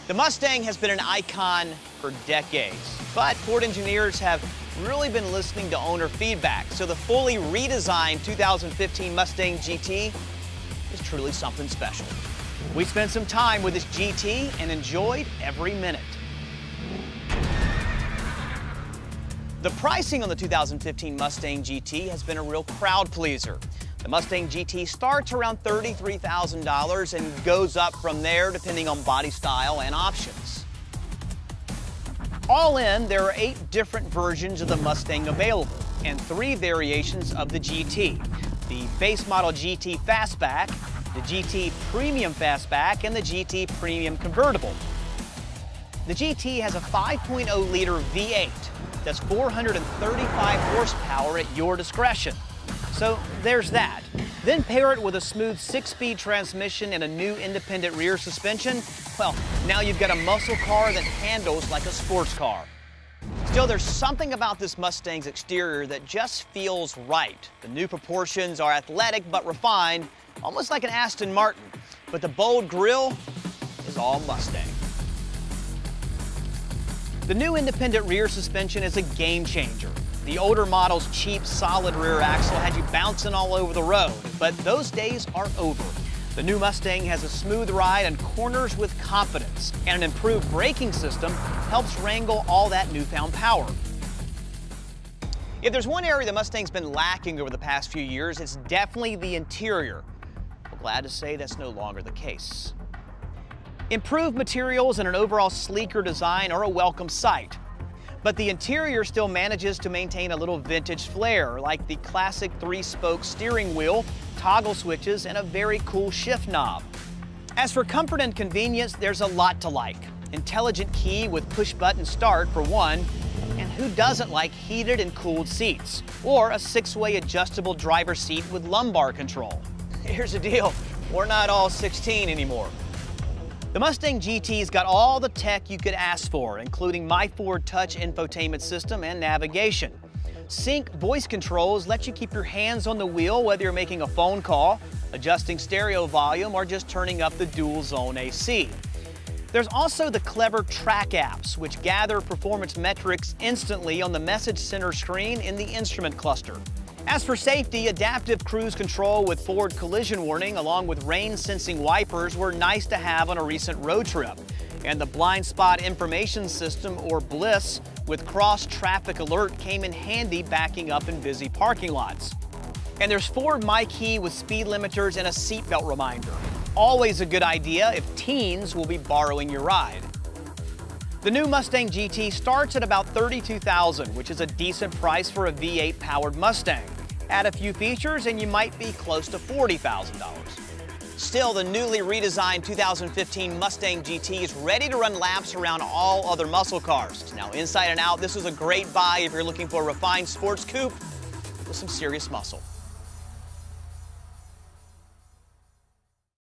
The Mustang has been an icon for decades, but Ford engineers have really been listening to owner feedback, so the fully redesigned 2015 Mustang GT is truly something special. We spent some time with this GT and enjoyed every minute. The pricing on the 2015 Mustang GT has been a real crowd pleaser. The Mustang GT starts around $33,000 and goes up from there depending on body style and options. All in, there are 8 different versions of the Mustang available and 3 variations of the GT. The base model GT Fastback, the GT Premium Fastback, and the GT Premium Convertible. The GT has a 5.0-liter V8 that's 435 horsepower at your discretion. So there's that. Then pair it with a smooth 6-speed transmission and a new independent rear suspension. Well, now you've got a muscle car that handles like a sports car. Still, there's something about this Mustang's exterior that just feels right. The new proportions are athletic but refined, almost like an Aston Martin. But the bold grille is all Mustang. The new independent rear suspension is a game changer. The older model's cheap, solid rear axle had you bouncing all over the road, but those days are over. The new Mustang has a smooth ride and corners with confidence, and an improved braking system helps wrangle all that newfound power. If there's one area the Mustang's been lacking over the past few years, it's definitely the interior. We're glad to say that's no longer the case. Improved materials and an overall sleeker design are a welcome sight. But the interior still manages to maintain a little vintage flair, like the classic 3-spoke steering wheel, toggle switches, and a very cool shift knob. As for comfort and convenience, there's a lot to like. Intelligent key with push-button start for one, and who doesn't like heated and cooled seats? Or a 6-way adjustable driver's seat with lumbar control. Here's the deal, we're not all 16 anymore. The Mustang GT's got all the tech you could ask for, including My Ford Touch infotainment system and navigation. Sync voice controls let you keep your hands on the wheel whether you're making a phone call, adjusting stereo volume, or just turning up the dual zone AC. There's also the clever track apps, which gather performance metrics instantly on the message center screen in the instrument cluster. As for safety, adaptive cruise control with forward collision warning along with rain-sensing wipers were nice to have on a recent road trip. And the blind spot information system, or BLIS, with cross-traffic alert came in handy backing up in busy parking lots. And there's Ford My Key with speed limiters and a seatbelt reminder. Always a good idea if teens will be borrowing your ride. The new Mustang GT starts at about $32,000, which is a decent price for a V8 powered Mustang. Add a few features and you might be close to $40,000. Still, the newly redesigned 2015 Mustang GT is ready to run laps around all other muscle cars. Now, inside and out, this is a great buy if you're looking for a refined sports coupe with some serious muscle.